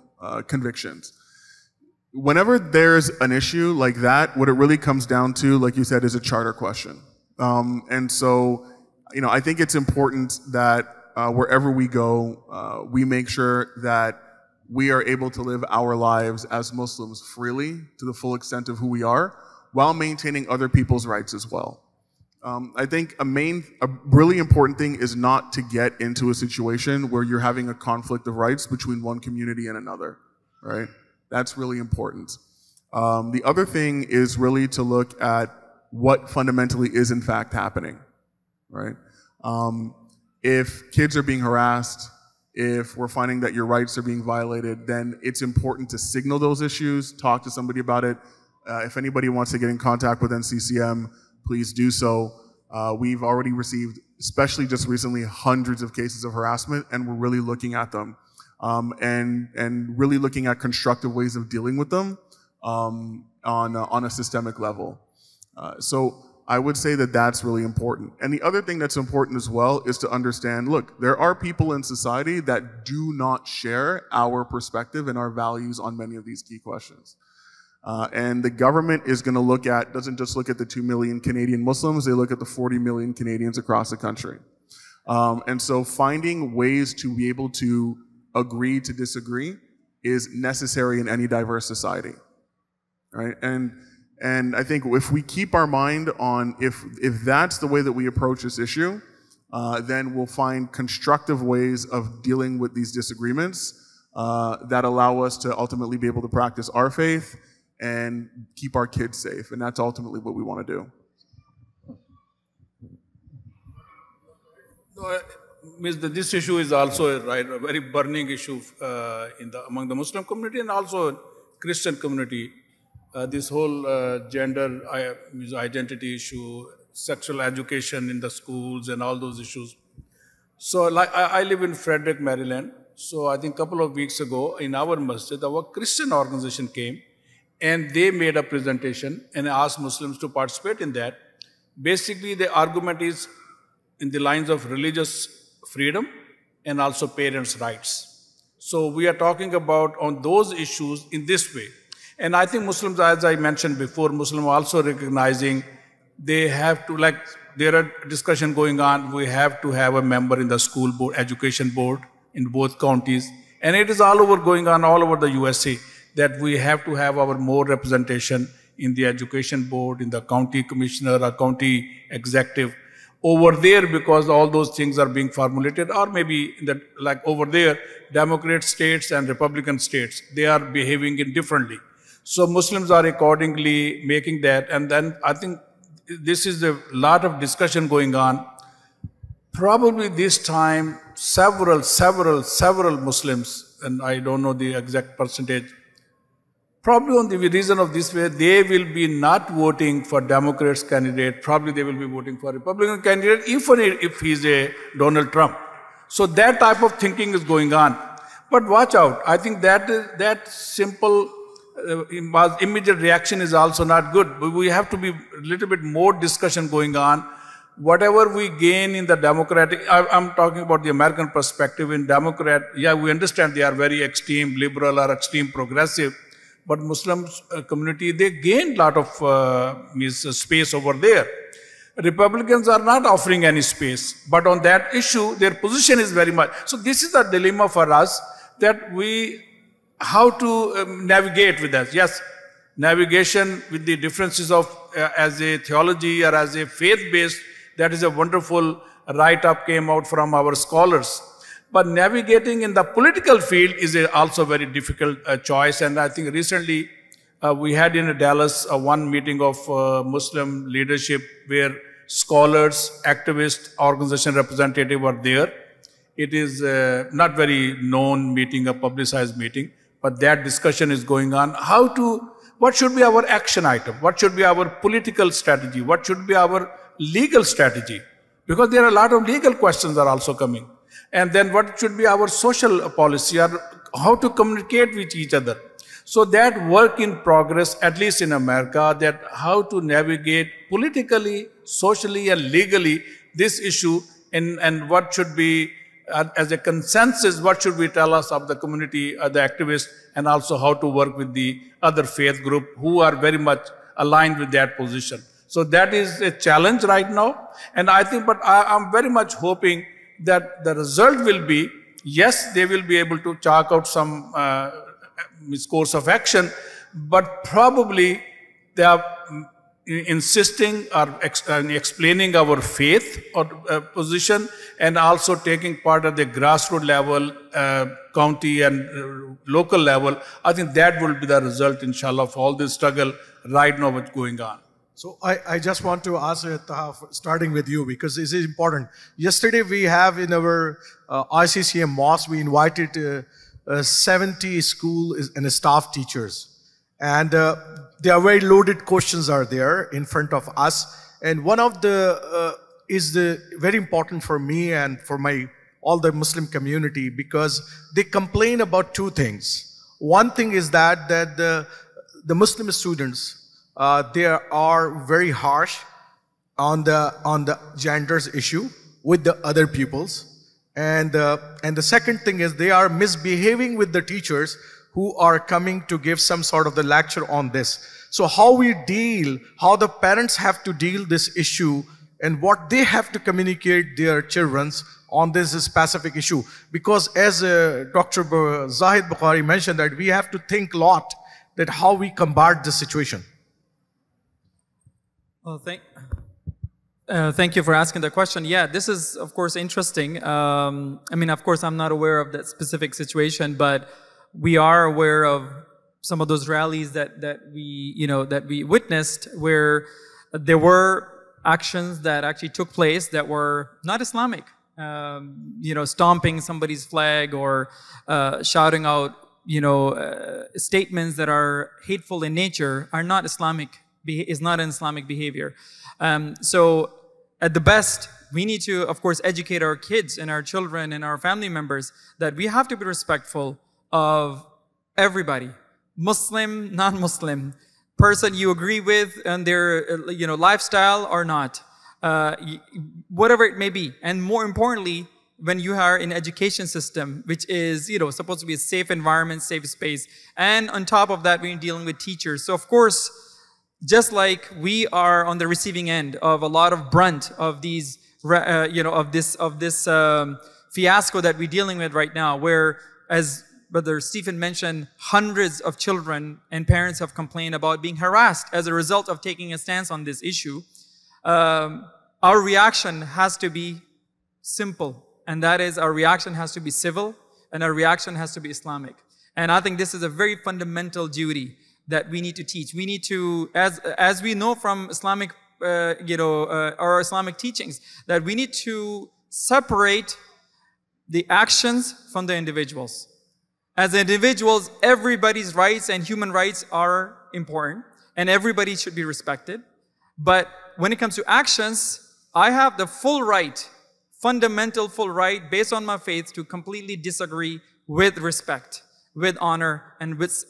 convictions. Whenever there's an issue like that, what it really comes down to, like you said, is a charter question. And so, I think it's important that wherever we go, we make sure that we are able to live our lives as Muslims freely to the full extent of who we are, while maintaining other people's rights as well. I think a really important thing is not to get into a situation where you're having a conflict of rights between one community and another, right? That's really important. The other thing is really to look at what fundamentally is in fact happening, right? If kids are being harassed, if we're finding that your rights are being violated, then it's important to signal those issues, talk to somebody about it. If anybody wants to get in contact with NCCM, please do so. We've already received, especially just recently, hundreds of cases of harassment, and we're really looking at them and really looking at constructive ways of dealing with them on a systemic level. So I would say that that's really important. And the other thing that's important as well is to understand, look, there are people in society that do not share our perspective and our values on many of these key questions. And the government is going to doesn't just look at the 2 million Canadian Muslims, they look at the 40 million Canadians across the country. And so finding ways to be able to agree to disagree is necessary in any diverse society, right? And I think if we keep our mind on if that's the way that we approach this issue, then we'll find constructive ways of dealing with these disagreements that allow us to ultimately be able to practice our faith and keep our kids safe. And that's ultimately what we want to do. This issue is also a very burning issue among the Muslim community and also Christian community. This whole gender identity issue, sexual education in the schools and all those issues. So I live in Frederick, Maryland. So I think a couple of weeks ago in our masjid, our Christian organization came and they made a presentation and asked Muslims to participate in that. Basically, the argument is in the lines of religious freedom and also parents' rights. So we are talking about on those issues in this way. And I think Muslims, as I mentioned before, Muslims also recognizing they have to, like, there are discussion going on, we have to have a member in the school board, education board in both counties. And it is all over going on all over the USA that we have to have our more representation in the education board, in the county commissioner or county executive over there, because all those things are being formulated, or maybe in the, like over there, Democrat states and Republican states, they are behaving differently. So Muslims are accordingly making that. And then I think this is a lot of discussion going on. Probably this time, several Muslims, and I don't know the exact percentage, probably on the reason of this way, they will be not voting for Democrats candidate. Probably they will be voting for Republican candidate, even if he's a Donald Trump. So that type of thinking is going on. But watch out. I think that simple immediate reaction is also not good. But we have to be a little bit more discussion going on. Whatever we gain in the Democratic, I'm talking about the American perspective. In Democrat, yeah, we understand they are very extreme liberal or extreme progressive. But Muslim community, they gained a lot of space over there. Republicans are not offering any space. But on that issue, their position is very much. So this is a dilemma for us that how to navigate with that. Yes, navigation with the differences of as a theology or as a faith-based, that is a wonderful write-up came out from our scholars. But navigating in the political field is also a very difficult choice. And I think recently we had in Dallas one meeting of Muslim leadership where scholars, activists, organization representatives were there. It is not very known meeting, a publicized meeting, but that discussion is going on. What should be our action item? What should be our political strategy? What should be our legal strategy? Because there are a lot of legal questions are also coming. And then what should be our social policy or how to communicate with each other. So that work in progress, at least in America, that how to navigate politically, socially and legally this issue and what should be as a consensus, what should we tell us of the community, the activists, and also how to work with the other faith group who are very much aligned with that position. So that is a challenge right now. And I think, but I'm very much hoping that the result will be, yes, they will be able to chalk out some course of action, but probably they are insisting or explaining our faith or position and also taking part at the grassroots level, county and local level. I think that will be the result, inshallah, of all this struggle right now what's going on. So I just want to ask Taha, starting with you, because this is important. Yesterday we have in our ICCM mosque, we invited 70 school and staff teachers. And there are very loaded questions are there in front of us. And one of the is very important for me and for all the Muslim community, because they complain about two things. One thing is that the Muslim students, they are very harsh on the genders issue with the other pupils. And the second thing is they are misbehaving with the teachers who are coming to give some sort of the lecture on this. So how the parents have to deal this issue and what they have to communicate their children on this specific issue. Because as Dr. Zahid Bukhari mentioned, that we have to think a lot that how we combat this situation. Well, thank you for asking the question. Yeah, this is, of course, interesting. I mean, of course, I'm not aware of that specific situation, but we are aware of some of those rallies that we witnessed where there were actions that actually took place that were not Islamic. Stomping somebody's flag or shouting out, statements that are hateful in nature are not Islamic. Is not an Islamic behavior. So at the best, we need to, of course, educate our kids and our children and our family members that we have to be respectful of everybody, Muslim, non-Muslim, person you agree with and their lifestyle or not, whatever it may be. And more importantly, when you are in education system, which is supposed to be a safe environment, safe space, and on top of that, we're dealing with teachers. So of course, just like we are on the receiving end of a lot of brunt of these, of this fiasco that we're dealing with right now, where, as Brother Stephen mentioned, hundreds of children and parents have complained about being harassed as a result of taking a stance on this issue. Our reaction has to be simple, and that is our reaction has to be civil, and our reaction has to be Islamic. And I think this is a very fundamental duty that we need to teach. We need to, as we know from Islamic, our Islamic teachings, that we need to separate the actions from the individuals. As individuals, everybody's rights and human rights are important, and everybody should be respected. But when it comes to actions, I have the full right, fundamental full right, based on my faith, to completely disagree with respect, with honor, and with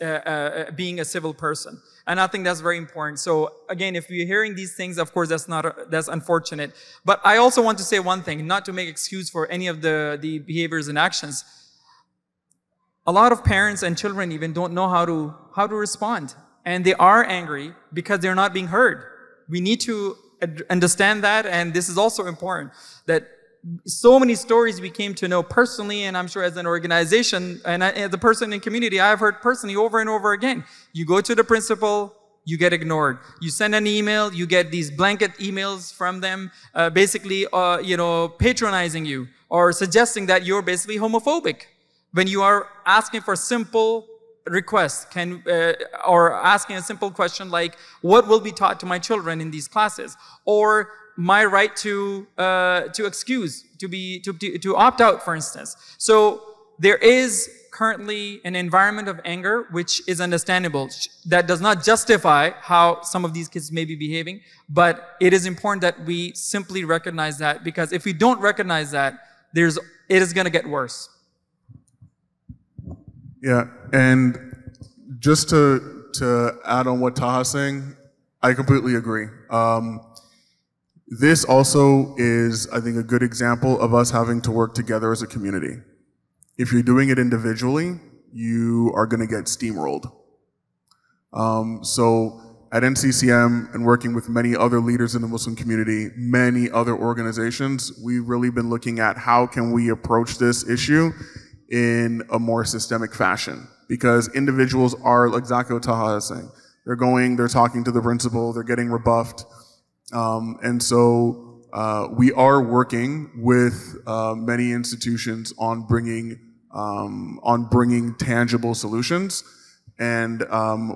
being a civil person. And I think that's very important. So again, if you're hearing these things, of course, that's unfortunate. But I also want to say one thing, not to make excuse for any of the behaviors and actions. A lot of parents and children even don't know how to respond. And they are angry because they're not being heard. We need to understand that, and this is also important, that so many stories we came to know personally, and I'm sure as an organization, and as a person in community, I've heard personally over and over again. You go to the principal, you get ignored. You send an email, you get these blanket emails from them, basically, patronizing you or suggesting that you're basically homophobic when you are asking for simple requests, or asking a simple question like, what will be taught to my children in these classes? Or my right to excuse, to opt out, for instance. So there is currently an environment of anger, which is understandable. That does not justify how some of these kids may be behaving, but it is important that we simply recognize that, because if we don't recognize that, it is going to get worse. Yeah, and just to add on what Taha's saying, I completely agree. This also is, I think, a good example of us having to work together as a community. If you're doing it individually, you are going to get steamrolled. So at NCCM and working with many other leaders in the Muslim community, many other organizations, we've really been looking at how can we approach this issue in a more systemic fashion. Because individuals are, like exactly what Taha is saying, they're talking to the principal, they're getting rebuffed. And so we are working with many institutions on bringing tangible solutions. And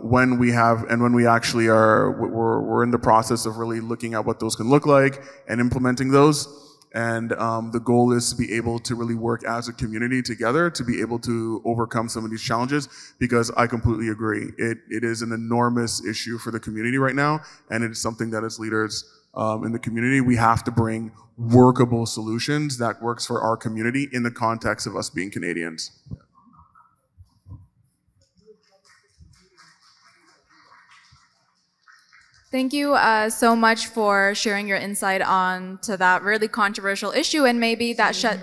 when we actually we're in the process of really looking at what those can look like and implementing those. And the goal is to be able to really work as a community together to be able to overcome some of these challenges, because I completely agree. It is an enormous issue for the community right now, and it is something that as leaders in the community, we have to bring workable solutions that works for our community in the context of us being Canadians. Thank you so much for sharing your insight on to that really controversial issue, and maybe that will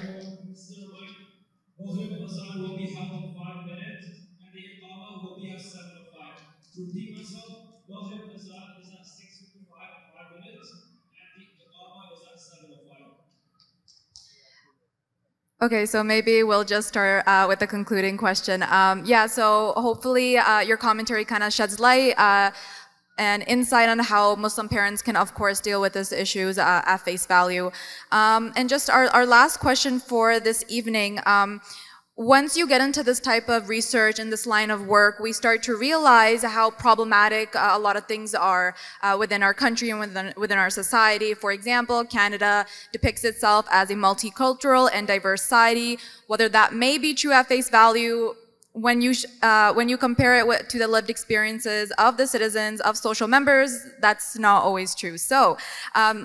be held in 5 minutes, and the Iqama will be at 7:05. To repeat myself, Maghrib Azan is at 6:55 in 5 minutes, and the Iqama is at 7:05. Okay, so maybe we'll just start with the concluding question. So hopefully your commentary kind of sheds light and insight on how Muslim parents can, of course, deal with these issues at face value. And just our last question for this evening, once you get into this type of research and this line of work, we start to realize how problematic a lot of things are within our country and within our society. For example, Canada depicts itself as a multicultural and diverse society. Whether that may be true at face value, when you compare it to the lived experiences of the citizens, of social members, that's not always true. So,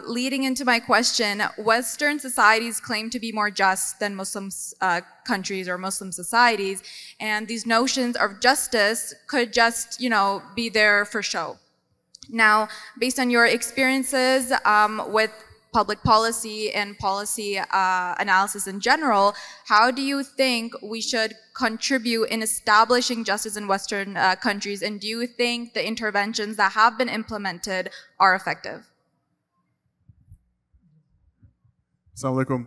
leading into my question, Western societies claim to be more just than Muslim countries or Muslim societies, and these notions of justice could just, be there for show. Now, based on your experiences with public policy and policy analysis in general, how do you think we should contribute in establishing justice in Western countries? And do you think the interventions that have been implemented are effective? Assalamu alaikum.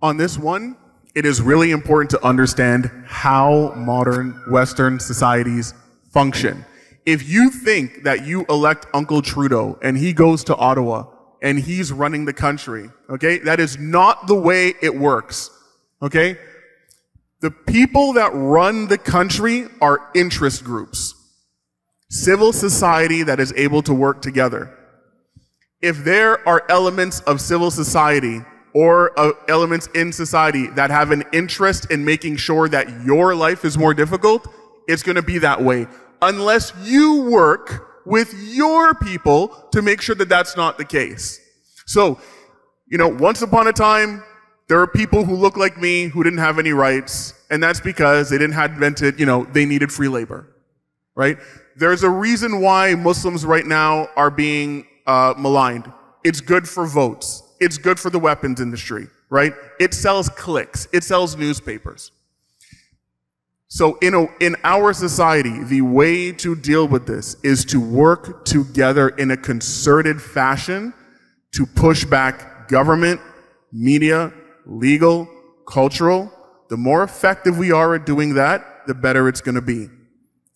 On this one, it is really important to understand how modern Western societies function. If you think that you elect Uncle Trudeau and he goes to Ottawa and he's running the country, okay? That is not the way it works, okay? The people that run the country are interest groups. civil society that is able to work together. If there are elements of civil society or elements in society that have an interest in making sure that your life is more difficult, it's going to be that way. Unless you work with your people to make sure that that's not the case. So, once upon a time, there are people who look like me who didn't have any rights, and that's because they didn't have invented, they needed free labor, right? There's a reason why Muslims right now are being maligned. It's good for votes. It's good for the weapons industry, right? It sells clicks. It sells newspapers. So in our society, the way to deal with this is to work together in a concerted fashion to push back government, media, legal, cultural. The more effective we are at doing that, the better it's going to be.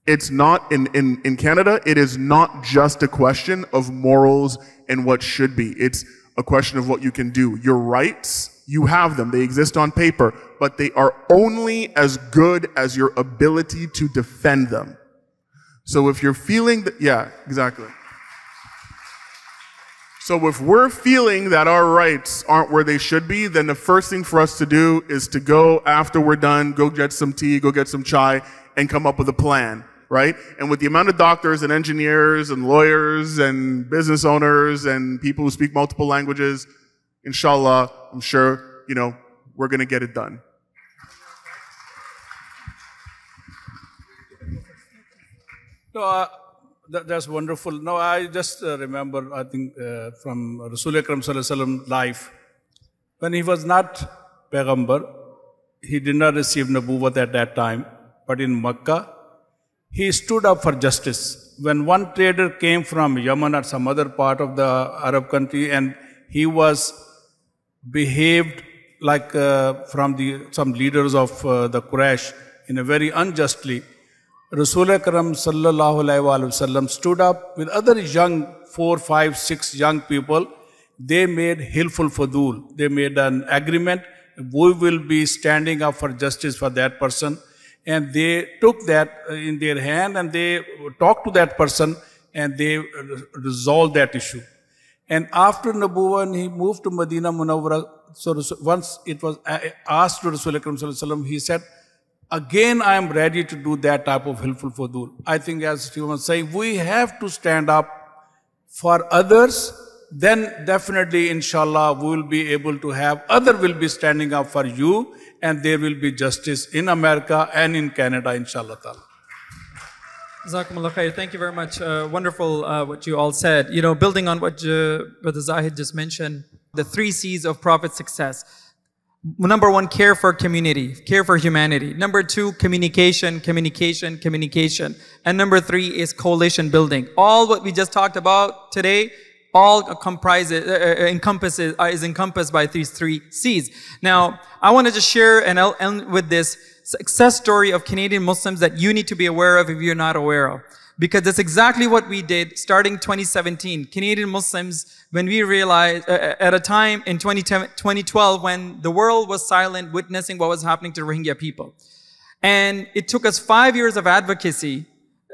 It's not, in Canada, it is not just a question of morals and what should be. It's a question of what you can do. Your rights, you have them. They exist on paper, but they are only as good as your ability to defend them. So if you're feeling that, yeah, exactly. So if we're feeling that our rights aren't where they should be, then the first thing for us to do is to go, after we're done, go get some tea, go get some chai, and come up with a plan. Right? And with the amount of doctors and engineers and lawyers and business owners and people who speak multiple languages, inshallah, I'm sure, we're going to get it done. No, that's wonderful. No, I just remember, I think, from Rasul Akram Sallallahu Alaihi Wasallam life, when he was not Payghambar, he did not receive Nabuwwat at that time, but in Makkah, he stood up for justice. When one trader came from Yemen or some other part of the Arab country and he was behaved like some leaders of the Quraysh in a very unjustly, Rasul Akram Sallallahu Alaihi Wasallam stood up with other young, 4, 5, 6 young people. They made Hilful Fudul. They made an agreement. We will be standing up for justice for that person. And they took that in their hand and they talked to that person and they resolved that issue. And after Nabuwwah, he moved to Medina Munawwara. So once it was asked to Rasul Akram Sallallahu Alaihi Wasallam, he said, again, I am ready to do that type of Hilful Fudul. I think as Stephen was saying, we have to stand up for others. Then definitely, inshallah, we will be able to have, others will be standing up for you, and there will be justice in America and in Canada, inshallah ta'ala. Jazakumullah khair. Thank you very much. Wonderful what you all said. Building on what Brother Zahid just mentioned, the 3 C's of Prophet success. Number 1, care for community, care for humanity. Number 2, communication, communication, communication. And number 3 is coalition building. All what we just talked about today, all is encompassed by these 3 C's. Now, I want to just share and I'll end with this success story of Canadian Muslims that you need to be aware of if you're not aware of. Because that's exactly what we did starting 2017. Canadian Muslims, when we realized, at a time in 2012 when the world was silent, witnessing what was happening to Rohingya people. And it took us 5 years of advocacy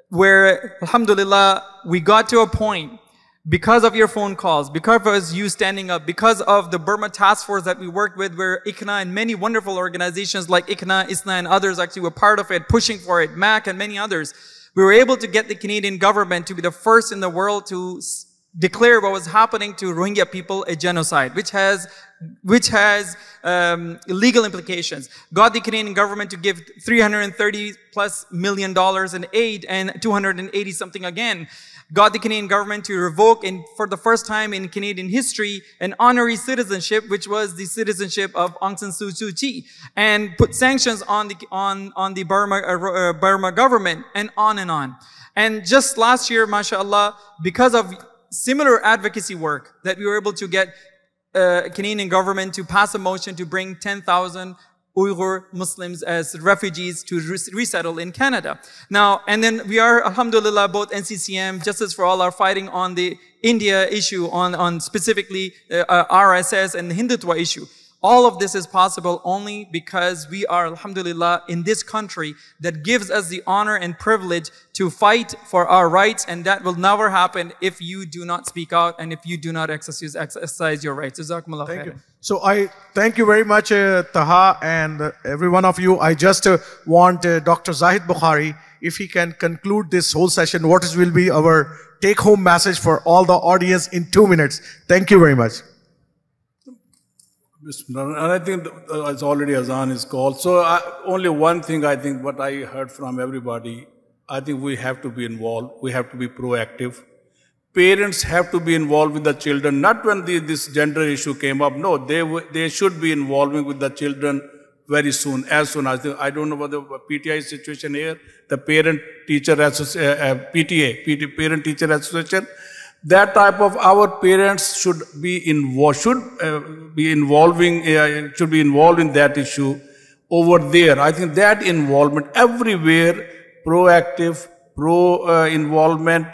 where, alhamdulillah, we got to a point because of your phone calls, because of you standing up, because of the Burma task force that we worked with, where ICNA and many wonderful organizations like ICNA, ICNA and others actually were part of it, pushing for it, MAC and many others. We were able to get the Canadian government to be the first in the world to declare what was happening to Rohingya people a genocide, which has legal implications. Got the Canadian government to give $330+ million in aid and 280 something again. Got the Canadian government to revoke, for the first time in Canadian history, an honorary citizenship, which was the citizenship of Aung San Suu Kyi, and put sanctions on the Burma government, and on and on. And just last year, mashallah, because of similar advocacy work, that we were able to get Canadian government to pass a motion to bring 10,000 Uyghur Muslims as refugees to resettle in Canada. Now, and then we are, alhamdulillah, both NCCM, Justice for All are fighting on the India issue, on specifically RSS and the Hindutva issue. All of this is possible only because we are, alhamdulillah, in this country that gives us the honor and privilege to fight for our rights, and that will never happen if you do not speak out and if you do not exercise your rights. Jazakumullah Thank you. khairan. So I thank you very much, Taha, and every one of you. I just want Dr. Zahid Bukhari, if he can conclude this whole session, what will be our take-home message for all the audience in 2 minutes. Thank you very much. And I think it's already Azan is called. So only one thing I think what I heard from everybody, I think we have to be involved. We have to be proactive. Parents have to be involved with the children, not when this gender issue came up. No, they should be involving with the children very soon, as soon as I don't know what the PTI situation here, the parent-teacher PTA, parent-teacher association. That type of our parents should be involved, should be involved in that issue over there. I think that involvement everywhere, proactive, involvement,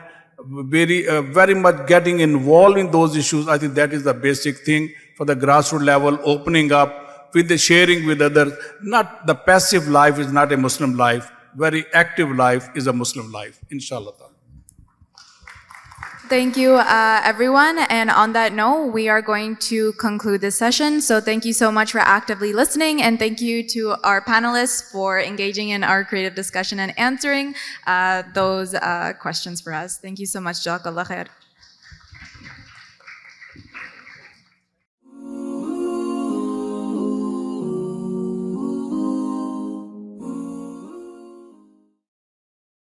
very much getting involved in those issues. I think that is the basic thing for the grassroots level, opening up with the sharing with others. Not the passive life is not a Muslim life. Very active life is a Muslim life, inshallah. Thank you, everyone. And on that note, we are going to conclude this session. So thank you so much for actively listening. And thank you to our panelists for engaging in our creative discussion and answering those questions for us. Thank you so much. Jazakallah khair.